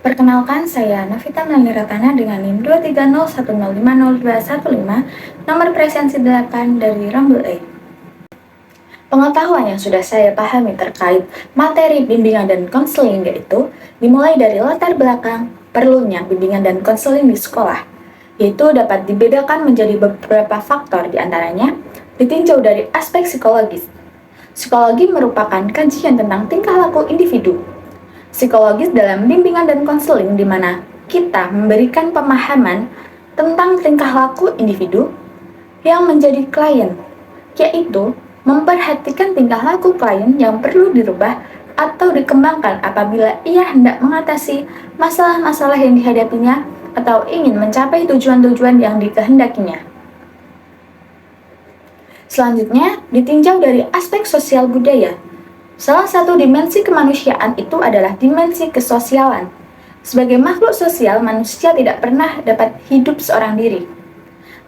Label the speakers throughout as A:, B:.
A: Perkenalkan, saya Novita Melaniratana dengan NIM 23010502115, nomor presensi 8 dari Rombel E. Pengetahuan yang sudah saya pahami terkait materi bimbingan dan konseling yaitu dimulai dari latar belakang perlunya bimbingan dan konseling di sekolah, yaitu dapat dibedakan menjadi beberapa faktor diantaranya ditinjau dari aspek psikologis. Psikologi merupakan kajian tentang tingkah laku individu. Psikologis dalam bimbingan dan konseling di mana kita memberikan pemahaman tentang tingkah laku individu yang menjadi klien, yaitu memperhatikan tingkah laku klien yang perlu dirubah atau dikembangkan apabila ia hendak mengatasi masalah-masalah yang dihadapinya atau ingin mencapai tujuan-tujuan yang dikehendakinya. Selanjutnya, ditinjau dari aspek sosial budaya. Salah satu dimensi kemanusiaan itu adalah dimensi kesosialan. Sebagai makhluk sosial, manusia tidak pernah dapat hidup seorang diri.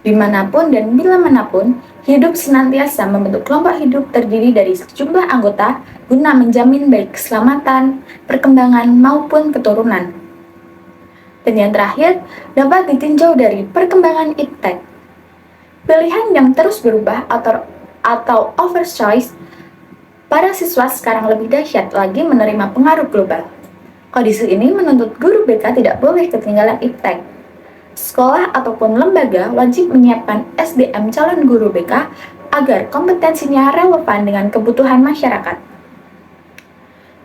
A: Dimanapun dan bila manapun, hidup senantiasa membentuk kelompok hidup terdiri dari sejumlah anggota guna menjamin baik keselamatan, perkembangan, maupun keturunan. Dan yang terakhir, dapat ditinjau dari perkembangan iptek. Pilihan yang terus berubah atau overchoice. Para siswa sekarang lebih dahsyat lagi menerima pengaruh global. Kondisi ini menuntut guru BK tidak boleh ketinggalan iptek. Sekolah ataupun lembaga wajib menyiapkan SDM calon guru BK agar kompetensinya relevan dengan kebutuhan masyarakat.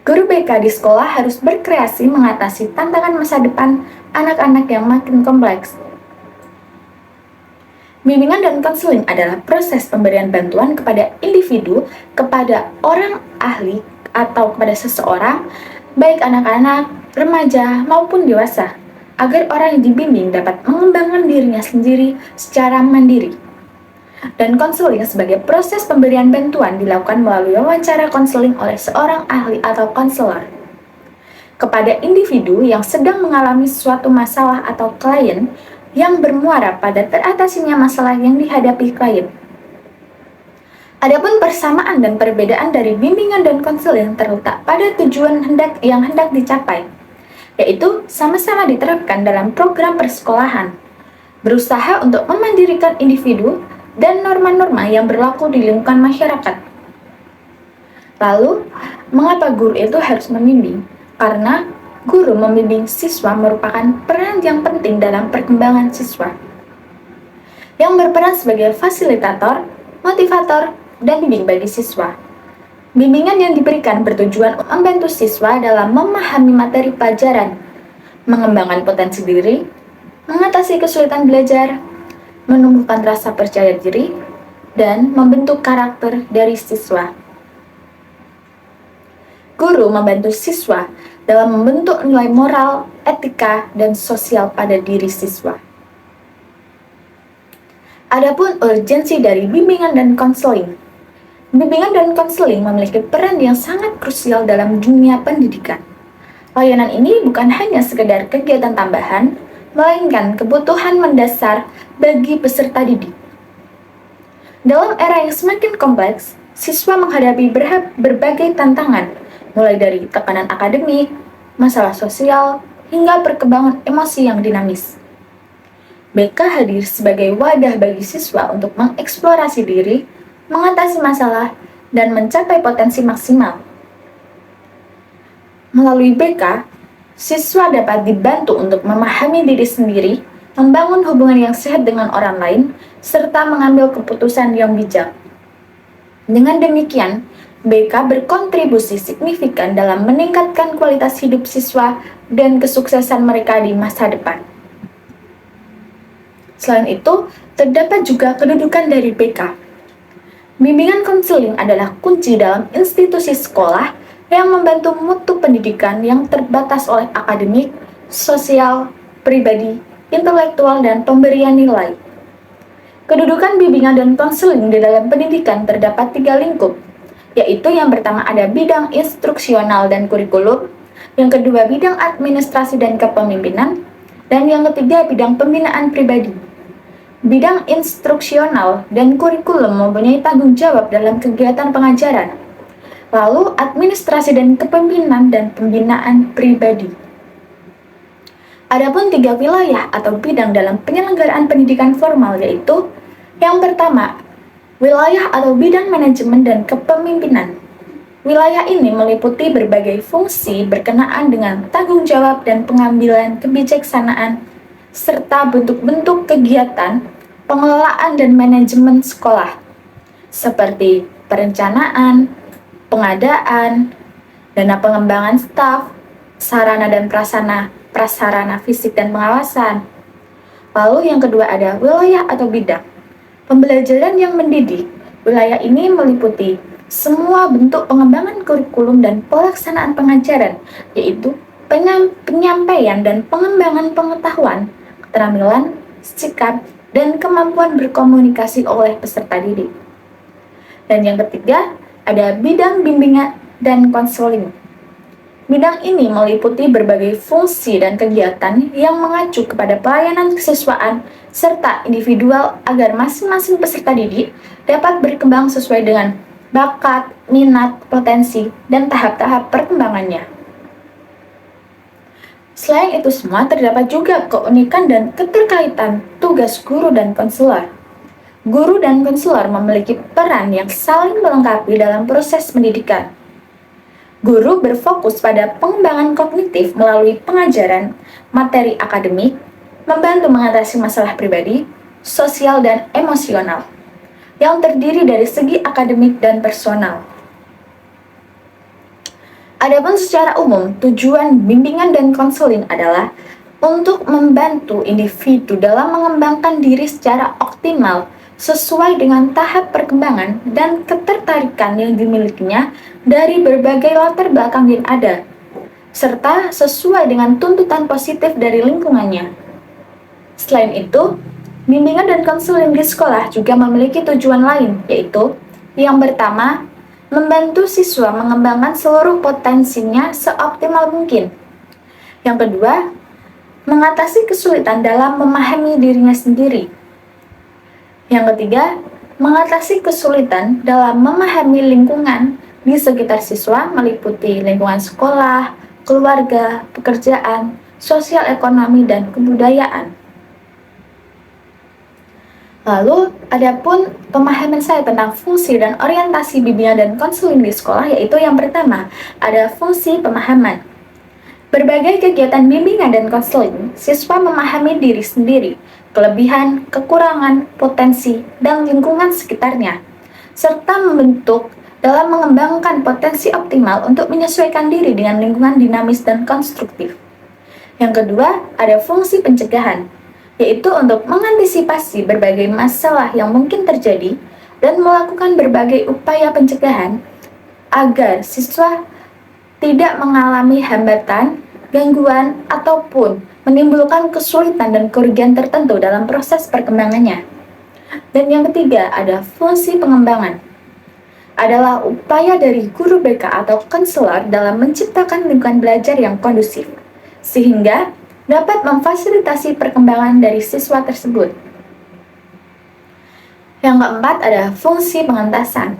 A: Guru BK di sekolah harus berkreasi mengatasi tantangan masa depan anak-anak yang makin kompleks. Bimbingan dan konseling adalah proses pemberian bantuan kepada individu, kepada orang ahli, atau kepada seseorang, baik anak-anak, remaja, maupun dewasa, agar orang yang dibimbing dapat mengembangkan dirinya sendiri secara mandiri. Dan konseling sebagai proses pemberian bantuan dilakukan melalui wawancara konseling oleh seorang ahli atau konselor kepada individu yang sedang mengalami suatu masalah atau klien yang bermuara pada teratasinya masalah yang dihadapi klien. Adapun persamaan dan perbedaan dari bimbingan dan konseling terletak pada tujuan yang hendak dicapai, yaitu sama-sama diterapkan dalam program persekolahan, berusaha untuk memandirikan individu dan norma-norma yang berlaku di lingkungan masyarakat. Lalu, mengapa guru itu harus membimbing? Karena guru membimbing siswa merupakan peran yang penting dalam perkembangan siswa, yang berperan sebagai fasilitator, motivator, dan bimbing bagi siswa. Bimbingan yang diberikan bertujuan membantu siswa dalam memahami materi pelajaran, mengembangkan potensi diri, mengatasi kesulitan belajar, menumbuhkan rasa percaya diri, dan membentuk karakter dari siswa. Guru membantu siswa dalam membentuk nilai moral, etika, dan sosial pada diri siswa. Adapun urgensi dari bimbingan dan konseling. Bimbingan dan konseling memiliki peran yang sangat krusial dalam dunia pendidikan. Layanan ini bukan hanya sekedar kegiatan tambahan, melainkan kebutuhan mendasar bagi peserta didik. Dalam era yang semakin kompleks, siswa menghadapi berbagai tantangan, mulai dari tekanan akademik, masalah sosial, hingga perkembangan emosi yang dinamis. BK hadir sebagai wadah bagi siswa untuk mengeksplorasi diri, mengatasi masalah, dan mencapai potensi maksimal. Melalui BK, siswa dapat dibantu untuk memahami diri sendiri, membangun hubungan yang sehat dengan orang lain, serta mengambil keputusan yang bijak. Dengan demikian, BK berkontribusi signifikan dalam meningkatkan kualitas hidup siswa dan kesuksesan mereka di masa depan. Selain itu, terdapat juga kedudukan dari BK. Bimbingan konseling adalah kunci dalam institusi sekolah yang membantu mutu pendidikan yang terbatas oleh akademik, sosial, pribadi, intelektual, dan pemberian nilai. Kedudukan bimbingan dan konseling di dalam pendidikan terdapat 3 lingkup, yaitu yang pertama ada bidang instruksional dan kurikulum, yang kedua bidang administrasi dan kepemimpinan, dan yang ketiga bidang pembinaan pribadi. Bidang instruksional dan kurikulum mempunyai tanggung jawab dalam kegiatan pengajaran, lalu administrasi dan kepemimpinan dan pembinaan pribadi. Adapun 3 wilayah atau bidang dalam penyelenggaraan pendidikan formal yaitu yang pertama, wilayah atau bidang manajemen dan kepemimpinan. Wilayah ini meliputi berbagai fungsi berkenaan dengan tanggung jawab dan pengambilan kebijaksanaan, serta bentuk-bentuk kegiatan, pengelolaan dan manajemen sekolah, seperti perencanaan, pengadaan, dana pengembangan staf, sarana dan prasarana fisik dan pengawasan. Lalu yang kedua ada wilayah atau bidang. Pembelajaran yang mendidik. Wilayah ini meliputi semua bentuk pengembangan kurikulum dan pelaksanaan pengajaran, yaitu penyampaian dan pengembangan pengetahuan, keterampilan, sikap, dan kemampuan berkomunikasi oleh peserta didik. Dan yang ketiga, ada bidang bimbingan dan konseling. Bidang ini meliputi berbagai fungsi dan kegiatan yang mengacu kepada pelayanan kesiswaan serta individual agar masing-masing peserta didik dapat berkembang sesuai dengan bakat, minat, potensi, dan tahap-tahap perkembangannya. Selain itu semua, terdapat juga keunikan dan keterkaitan tugas guru dan konselor. Guru dan konselor memiliki peran yang saling melengkapi dalam proses pendidikan. Guru berfokus pada pengembangan kognitif melalui pengajaran, materi akademik, membantu mengatasi masalah pribadi, sosial, dan emosional, yang terdiri dari segi akademik dan personal. Adapun secara umum, tujuan bimbingan dan konseling adalah untuk membantu individu dalam mengembangkan diri secara optimal sesuai dengan tahap perkembangan dan ketertarikan yang dimilikinya dari berbagai latar belakang yang ada, serta sesuai dengan tuntutan positif dari lingkungannya. Selain itu, bimbingan dan konseling di sekolah juga memiliki tujuan lain, yaitu yang pertama, membantu siswa mengembangkan seluruh potensinya seoptimal mungkin. Yang kedua, mengatasi kesulitan dalam memahami dirinya sendiri. Yang ketiga, mengatasi kesulitan dalam memahami lingkungan di sekitar siswa meliputi lingkungan sekolah, keluarga, pekerjaan, sosial ekonomi, dan kebudayaan. Lalu, adapun pemahaman saya tentang fungsi dan orientasi bimbingan dan konseling di sekolah yaitu yang pertama, ada fungsi pemahaman. Berbagai kegiatan bimbingan dan konseling, siswa memahami diri sendiri, kelebihan, kekurangan, potensi, dan lingkungan sekitarnya, serta membentuk dalam mengembangkan potensi optimal untuk menyesuaikan diri dengan lingkungan dinamis dan konstruktif. Yang kedua, ada fungsi pencegahan, yaitu untuk mengantisipasi berbagai masalah yang mungkin terjadi dan melakukan berbagai upaya pencegahan agar siswa tidak mengalami hambatan, gangguan, ataupun menimbulkan kesulitan dan kerugian tertentu dalam proses perkembangannya. Dan yang ketiga, ada fungsi pengembangan. Adalah upaya dari guru BK atau konselor dalam menciptakan lingkungan belajar yang kondusif, sehingga dapat memfasilitasi perkembangan dari siswa tersebut. Yang keempat, ada fungsi pengentasan.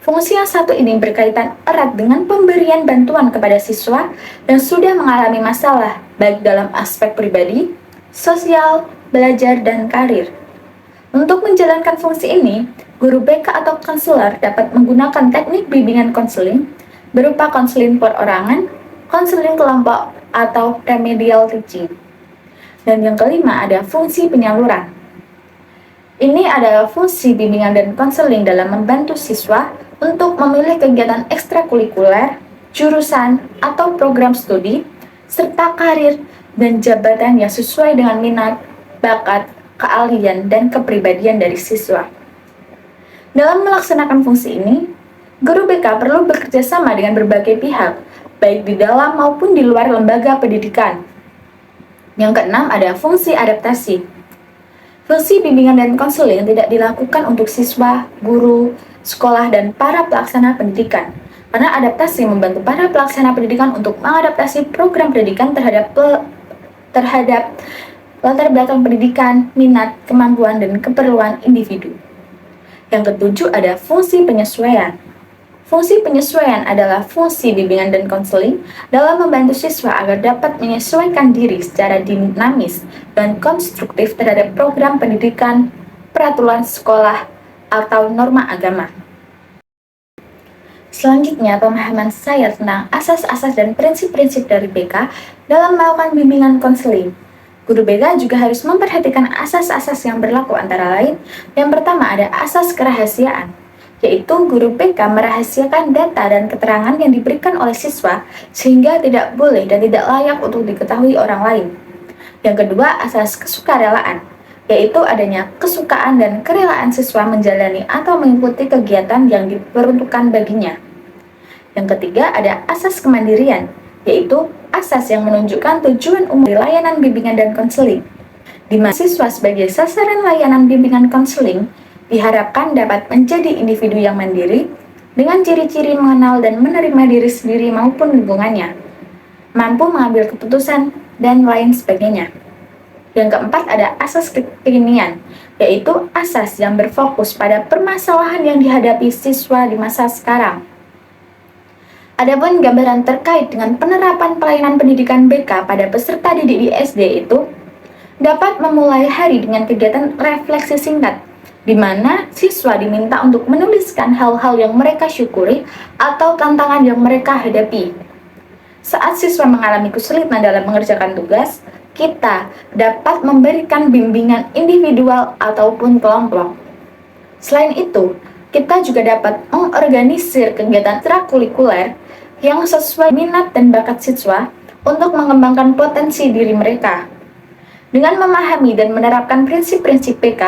A: Fungsi yang satu ini berkaitan erat dengan pemberian bantuan kepada siswa yang sudah mengalami masalah, baik dalam aspek pribadi, sosial, belajar, dan karir. Untuk menjalankan fungsi ini, guru BK atau konselor dapat menggunakan teknik bimbingan konseling berupa konseling perorangan, konseling kelompok, atau remedial teaching. Dan yang kelima, ada fungsi penyaluran. Ini adalah fungsi bimbingan dan konseling dalam membantu siswa untuk memilih kegiatan ekstrakurikuler, jurusan, atau program studi, serta karir dan jabatan yang sesuai dengan minat, bakat, keahlian, dan kepribadian dari siswa. Dalam melaksanakan fungsi ini, guru BK perlu bekerja sama dengan berbagai pihak, baik di dalam maupun di luar lembaga pendidikan. Yang keenam, ada fungsi adaptasi. Fungsi bimbingan dan konseling tidak dilakukan untuk siswa, guru, sekolah, dan para pelaksana pendidikan, karena adaptasi membantu para pelaksana pendidikan untuk mengadaptasi program pendidikan terhadap latar belakang pendidikan, minat, kemampuan, dan keperluan individu. Yang ketujuh, ada fungsi penyesuaian. Fungsi penyesuaian adalah fungsi bimbingan dan konseling dalam membantu siswa agar dapat menyesuaikan diri secara dinamis dan konstruktif terhadap program pendidikan, peraturan sekolah, atau norma agama. Selanjutnya, pemahaman saya tentang asas-asas dan prinsip-prinsip dari BK dalam melakukan bimbingan konseling. Guru BK juga harus memperhatikan asas-asas yang berlaku antara lain. Yang pertama ada asas kerahasiaan, yaitu guru BK merahasiakan data dan keterangan yang diberikan oleh siswa sehingga tidak boleh dan tidak layak untuk diketahui orang lain. Yang kedua, asas kesukarelaan, yaitu adanya kesukaan dan kerelaan siswa menjalani atau mengikuti kegiatan yang diperuntukkan baginya. Yang ketiga, ada asas kemandirian, yaitu asas yang menunjukkan tujuan umum dari layanan bimbingan dan konseling, di mana siswa sebagai sasaran layanan bimbingan konseling diharapkan dapat menjadi individu yang mandiri dengan ciri-ciri mengenal dan menerima diri sendiri maupun lingkungannya, mampu mengambil keputusan, dan lain sebagainya. Yang keempat ada asas kekinian, yaitu asas yang berfokus pada permasalahan yang dihadapi siswa di masa sekarang. Adapun gambaran terkait dengan penerapan pelayanan pendidikan BK pada peserta didik di SD itu dapat memulai hari dengan kegiatan refleksi singkat, di mana siswa diminta untuk menuliskan hal-hal yang mereka syukuri atau tantangan yang mereka hadapi. Saat siswa mengalami kesulitan dalam mengerjakan tugas, kita dapat memberikan bimbingan individual ataupun kelompok. Selain itu, kita juga dapat mengorganisir kegiatan ekstrakurikuler yang sesuai minat dan bakat siswa untuk mengembangkan potensi diri mereka. Dengan memahami dan menerapkan prinsip-prinsip PK,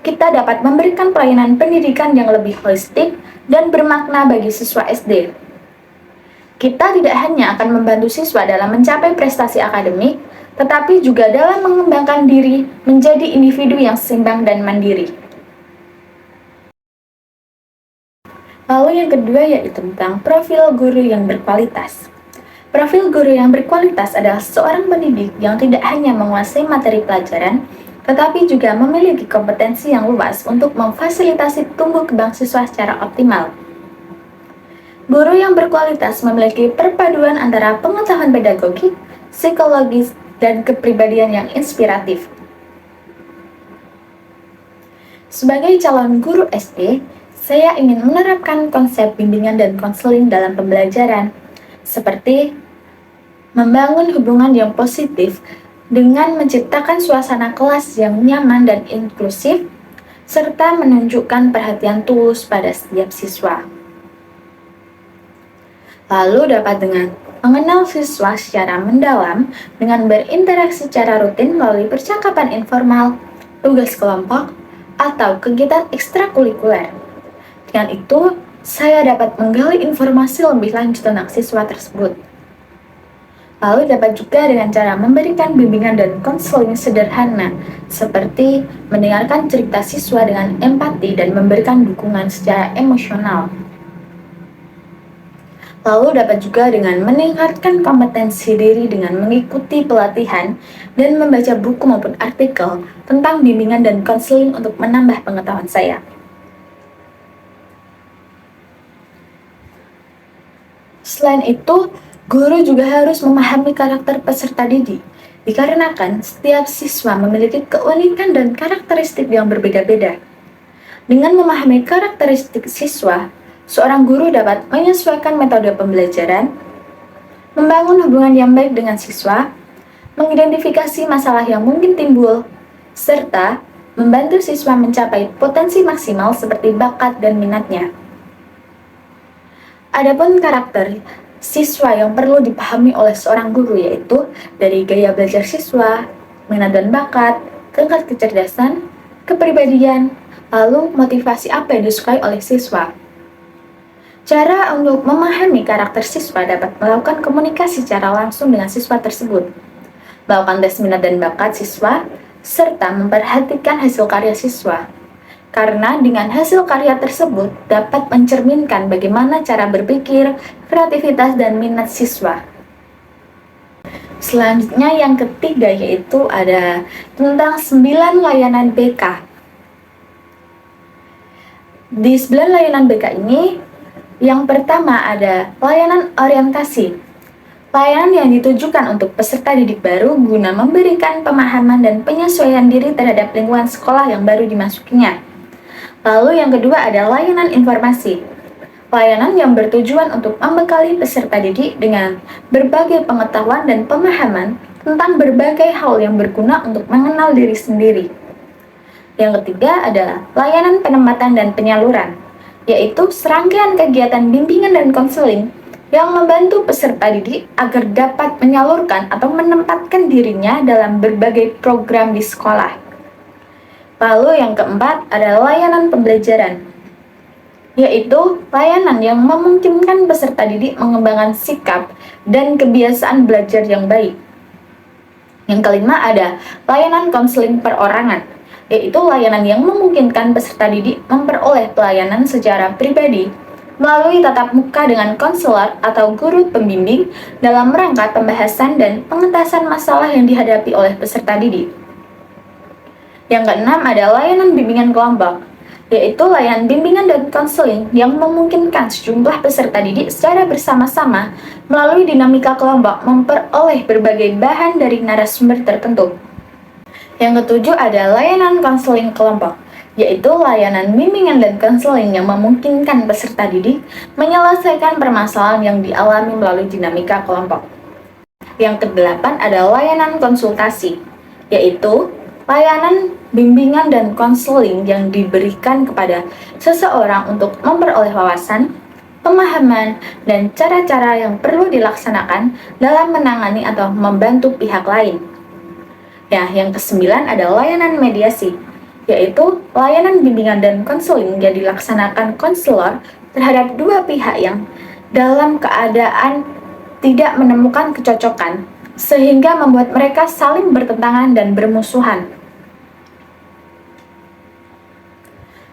A: kita dapat memberikan pelayanan pendidikan yang lebih holistik dan bermakna bagi siswa SD. Kita tidak hanya akan membantu siswa dalam mencapai prestasi akademik, tetapi juga dalam mengembangkan diri menjadi individu yang seimbang dan mandiri. Lalu yang kedua yaitu tentang profil guru yang berkualitas. Profil guru yang berkualitas adalah seorang pendidik yang tidak hanya menguasai materi pelajaran, tetapi juga memiliki kompetensi yang luas untuk memfasilitasi tumbuh kembang siswa secara optimal. Guru yang berkualitas memiliki perpaduan antara pengetahuan pedagogik, psikologis, dan kepribadian yang inspiratif. Sebagai calon guru SD, saya ingin menerapkan konsep bimbingan dan konseling dalam pembelajaran, seperti membangun hubungan yang positif dengan menciptakan suasana kelas yang nyaman dan inklusif, serta menunjukkan perhatian tulus pada setiap siswa. Lalu dapat dengan mengenal siswa secara mendalam dengan berinteraksi secara rutin melalui percakapan informal, tugas kelompok, atau kegiatan ekstrakurikuler. Dengan itu, saya dapat menggali informasi lebih lanjut tentang siswa tersebut. Lalu dapat juga dengan cara memberikan bimbingan dan konseling sederhana, seperti mendengarkan cerita siswa dengan empati dan memberikan dukungan secara emosional. Lalu dapat juga dengan meningkatkan kompetensi diri dengan mengikuti pelatihan dan membaca buku maupun artikel tentang bimbingan dan konseling untuk menambah pengetahuan saya. Selain itu, guru juga harus memahami karakter peserta didik, dikarenakan setiap siswa memiliki keunikan dan karakteristik yang berbeda-beda. Dengan memahami karakteristik siswa, seorang guru dapat menyesuaikan metode pembelajaran, membangun hubungan yang baik dengan siswa, mengidentifikasi masalah yang mungkin timbul, serta membantu siswa mencapai potensi maksimal seperti bakat dan minatnya. Adapun karakter siswa yang perlu dipahami oleh seorang guru yaitu dari gaya belajar siswa, minat dan bakat, tingkat kecerdasan, kepribadian, lalu motivasi apa yang disukai oleh siswa. Cara untuk memahami karakter siswa dapat melakukan komunikasi secara langsung dengan siswa tersebut, melakukan tes minat dan bakat siswa, serta memperhatikan hasil karya siswa. Karena dengan hasil karya tersebut dapat mencerminkan bagaimana cara berpikir, kreativitas, dan minat siswa. Selanjutnya yang ketiga yaitu ada tentang 9 layanan BK. Di 9 layanan BK ini Yang pertama ada layanan orientasi. Layanan yang ditujukan untuk peserta didik baru guna memberikan pemahaman dan penyesuaian diri terhadap lingkungan sekolah yang baru dimasukinya. Lalu yang kedua ada layanan informasi. Layanan yang bertujuan untuk membekali peserta didik dengan berbagai pengetahuan dan pemahaman tentang berbagai hal yang berguna untuk mengenal diri sendiri. Yang ketiga adalah layanan penempatan dan penyaluran, yaitu serangkaian kegiatan bimbingan dan konseling yang membantu peserta didik agar dapat menyalurkan atau menempatkan dirinya dalam berbagai program di sekolah. Lalu yang keempat adalah layanan pembelajaran, yaitu layanan yang memungkinkan peserta didik mengembangkan sikap dan kebiasaan belajar yang baik. Yang kelima ada layanan konseling perorangan, yaitu layanan yang memungkinkan peserta didik memperoleh pelayanan secara pribadi melalui tatap muka dengan konselor atau guru pembimbing dalam rangka pembahasan dan pengentasan masalah yang dihadapi oleh peserta didik. Yang keenam ada layanan bimbingan kelompok, yaitu layanan bimbingan dan konseling yang memungkinkan sejumlah peserta didik secara bersama-sama melalui dinamika kelompok memperoleh berbagai bahan dari narasumber tertentu. Yang ketujuh ada layanan konseling kelompok, yaitu layanan bimbingan dan konseling yang memungkinkan peserta didik menyelesaikan permasalahan yang dialami melalui dinamika kelompok. Yang kedelapan ada layanan konsultasi, yaitu layanan bimbingan dan konseling yang diberikan kepada seseorang untuk memperoleh wawasan, pemahaman, dan cara-cara yang perlu dilaksanakan dalam menangani atau membantu pihak lain. Nah, yang kesembilan ada layanan mediasi, yaitu layanan bimbingan dan konseling yang dilaksanakan konselor terhadap dua pihak yang dalam keadaan tidak menemukan kecocokan, sehingga membuat mereka saling bertentangan dan bermusuhan.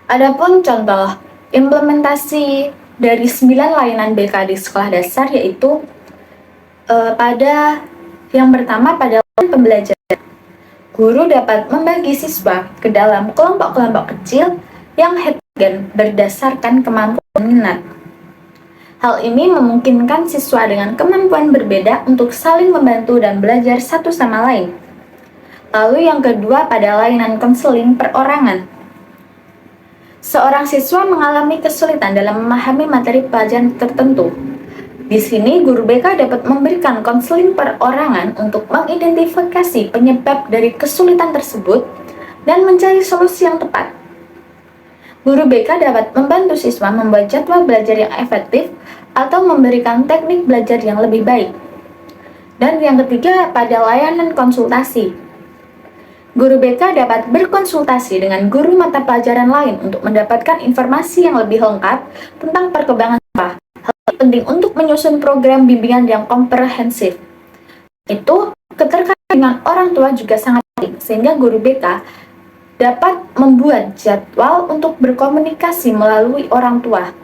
A: Adapun contoh implementasi dari 9 layanan BK di sekolah dasar yaitu pada yang pertama pada layanan pembelajaran. Guru dapat membagi siswa ke dalam kelompok-kelompok kecil yang heterogen berdasarkan kemampuan minat. Hal ini memungkinkan siswa dengan kemampuan berbeda untuk saling membantu dan belajar satu sama lain. Lalu yang kedua pada layanan konseling perorangan. Seorang siswa mengalami kesulitan dalam memahami materi pelajaran tertentu. Di sini, guru BK dapat memberikan konseling perorangan untuk mengidentifikasi penyebab dari kesulitan tersebut dan mencari solusi yang tepat. Guru BK dapat membantu siswa membuat jadwal belajar yang efektif atau memberikan teknik belajar yang lebih baik. Dan yang ketiga, pada layanan konsultasi. Guru BK dapat berkonsultasi dengan guru mata pelajaran lain untuk mendapatkan informasi yang lebih lengkap tentang perkembangan siswa. Hal ini penting untuk menyusun program bimbingan yang komprehensif. Itu keterkaitan dengan orang tua juga sangat penting, sehingga guru BK dapat membuat jadwal untuk berkomunikasi melalui orang tua.